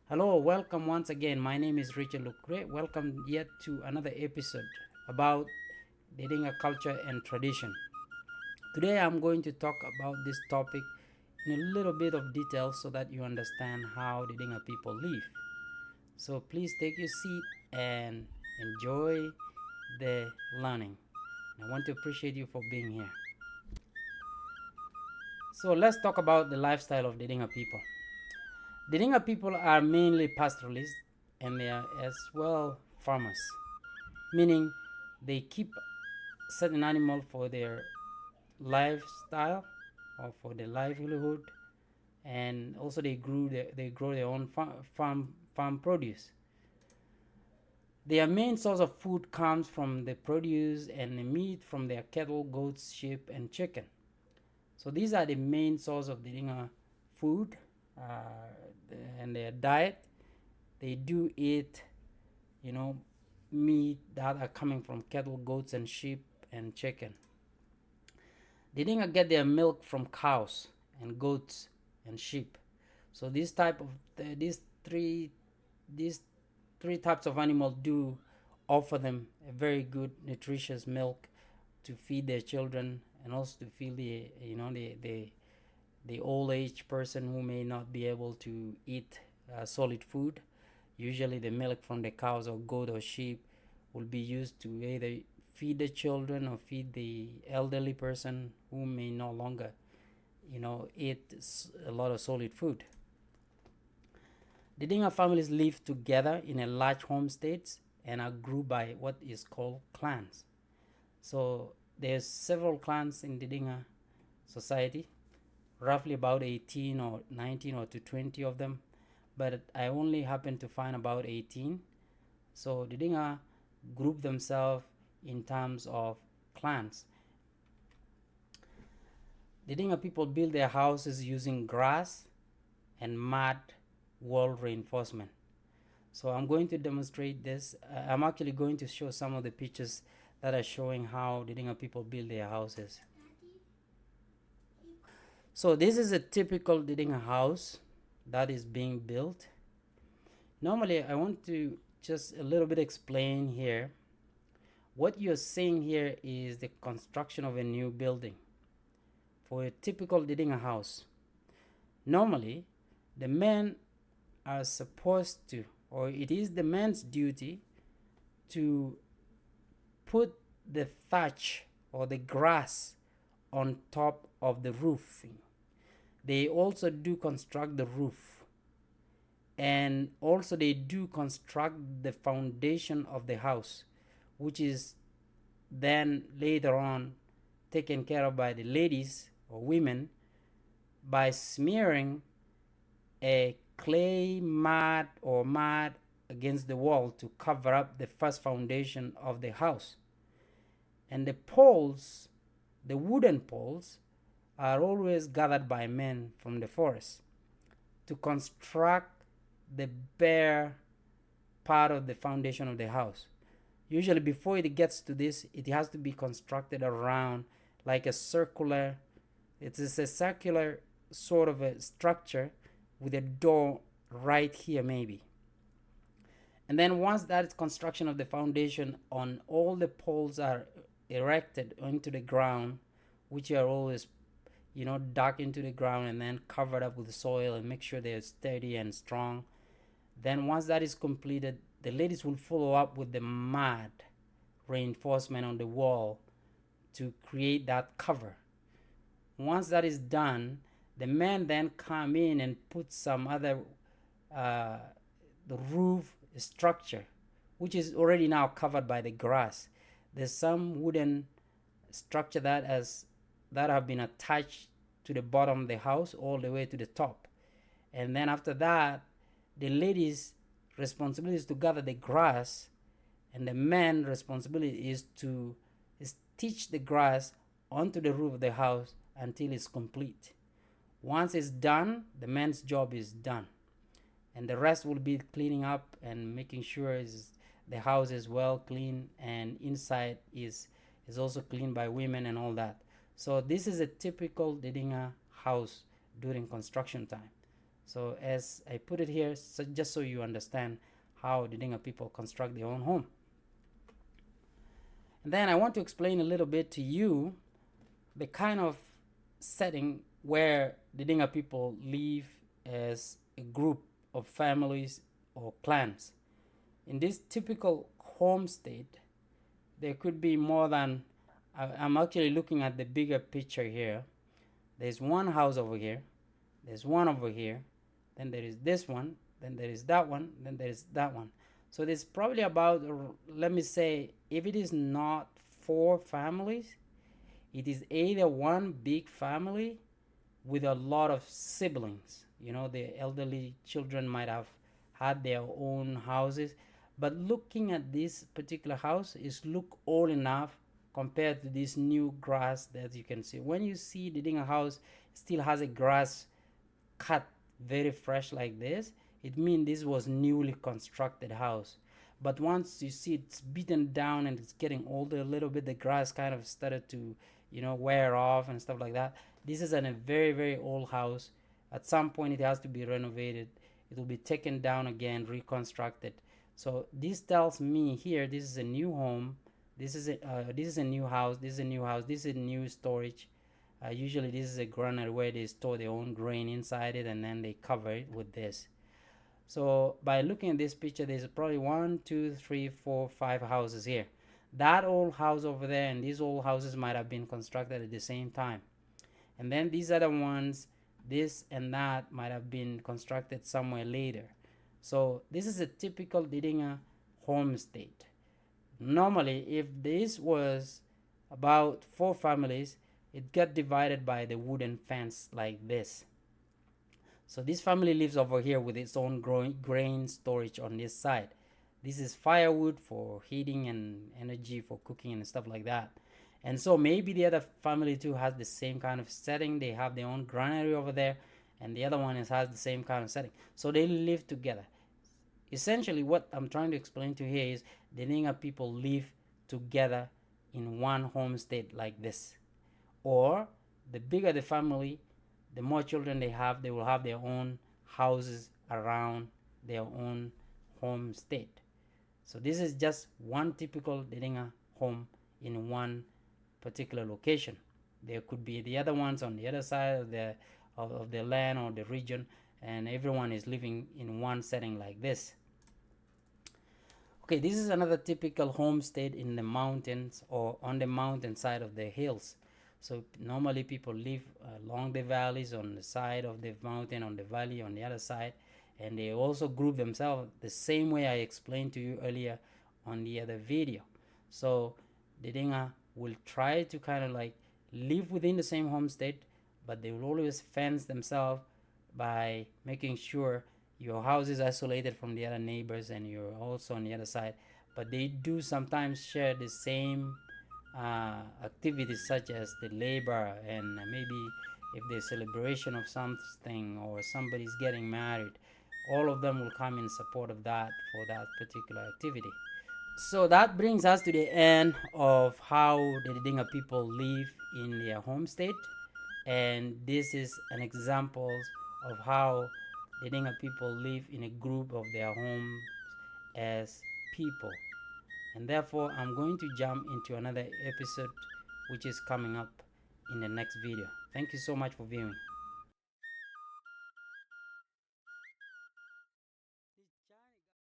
Hello, welcome once again. My name is Richard Lucre. Welcome yet to another episode about Didinga culture and tradition. Today I'm going to talk about this topic in a little bit of detail so that you understand how Didinga people live. So please take your seat and enjoy the learning. I want to appreciate you for being here. So let's talk about the lifestyle of Didinga people. Didinga people are mainly pastoralists and they are as well farmers, meaning they keep certain animal for their lifestyle or for their livelihood, and also they grow their own farm produce. Their main source of food comes from the produce and the meat from their cattle, goats, sheep, and chicken. So these are the main source of the Dinga food and their diet. They do eat, you know, meat that are coming from cattle, goats, and sheep and chicken. They didn't get their milk from cows and goats and sheep. So this type of these three types of animals do offer them a very good nutritious milk to feed their children and also to feed the old age person who may not be able to eat solid food. Usually the milk from the cows or goat or sheep will be used to either feed the children or feed the elderly person who may no longer eat a lot of solid food. The Dinga families live together in a large homesteads and are grouped by what is called clans. So there's several clans in the Dinga society, roughly about 18 or 19 or to 20 of them, but I only happen to find about 18. So the Dinga group themselves in terms of clans. The Dinga people build their houses using grass and mud wall reinforcement. So I'm going to demonstrate this. I'm actually going to show some of the pictures that are showing how the Dinga people build their houses. So this is a typical Didinga house that is being built. Normally, I want to just a little bit explain here. What you're seeing here is the construction of a new building for a typical Didinga house. Normally, the men are supposed to, or it is the man's duty to put the thatch or the grass on top of the roofing. They also do construct the roof, and also they do construct the foundation of the house, which is then later on taken care of by the ladies or women by smearing a clay mud or mud against the wall to cover up the first foundation of the house. And the poles, the wooden poles, are always gathered by men from the forest to construct the bare part of the foundation of the house. Usually, before it gets to this, it has to be constructed around like a circular, it is a circular sort of a structure with a door right here, maybe. And then once that construction of the foundation on all the poles are erected onto the ground, which are always dug into the ground and then covered up with soil and make sure they're steady and strong. Then once that is completed, the ladies will follow up with the mud reinforcement on the wall to create that cover. Once that is done, the men then come in and put some other uh, the roof structure, which is already now covered by the grass. There's some wooden structure that have been attached to the bottom of the house all the way to the top. And then after that, the ladies' responsibility is to gather the grass, and the man's responsibility is to stitch the grass onto the roof of the house until it's complete. Once it's done, the man's job is done, and the rest will be cleaning up and making sure the house is well clean and inside is also cleaned by women and all that. So this is a typical Didinga house during construction time. So as I put it here, so just so you understand how the Dinga people construct their own home. And then I want to explain a little bit to you the kind of setting where the Dinga people live as a group of families or clans. In this typical homestead, there could be more than, I'm actually looking at the bigger picture here. There's one house over here, there's one over here, then there is this one, then there is that one, then there is that one. So there's probably about, let me say, if it is not four families, it is either one big family with a lot of siblings. You know, the elderly children might have had their own houses, but looking at this particular house is look old enough compared to this new grass that you can see. When you see the Dinga house still has a grass cut very fresh like this, it means this was newly constructed house. But once you see it's beaten down and it's getting older a little bit, the grass kind of started to, wear off and stuff like that. This is a very, very old house. At some point it has to be renovated. It will be taken down again, reconstructed. So this tells me here this is a new home. This is a new house. This is a new house. This is a new storage. Usually this is a granary where they store their own grain inside it, and then they cover it with this. So by looking at this picture, there's probably 1, 2, 3, 4, 5 houses here. That old house over there and these old houses might have been constructed at the same time. And then these other ones, this and that, might have been constructed somewhere later. So this is a typical Didinga homestead. Normally, if this was about 4 families, it got divided by the wooden fence like this. So this family lives over here with its own grain storage on this side. This is firewood for heating and energy for cooking and stuff like that. And so maybe the other family too has the same kind of setting. They have their own granary over there, and the other one has the same kind of setting. So they live together. Essentially, what I'm trying to explain to you here is the Ninga people live together in one homestead like this. Or the bigger the family, the more children they will have their own houses around their own homestead. So this is just one typical Didinga home in one particular location. There could be the other ones on the other side of the land or the region, and everyone is living in one setting like this. Okay, this is another typical homestead in the mountains or on the mountain side of the hills. So normally people live along the valleys, on the side of the mountain, on the valley, on the other side, and they also group themselves the same way I explained to you earlier on the other video. So the Dinga will try to kind of like live within the same homestead, but they will always fence themselves by making sure your house is isolated from the other neighbors and you're also on the other side. But they do sometimes share the same activities, such as the labor, and maybe if there's celebration of something or somebody's getting married, all of them will come in support of that for that particular activity. So that brings us to the end of how the Didinga people live in their homestead, and this is an example of how the Didinga people live in a group of their homes as people. And therefore I'm going to jump into another episode which is coming up in the next video. Thank you so much for viewing.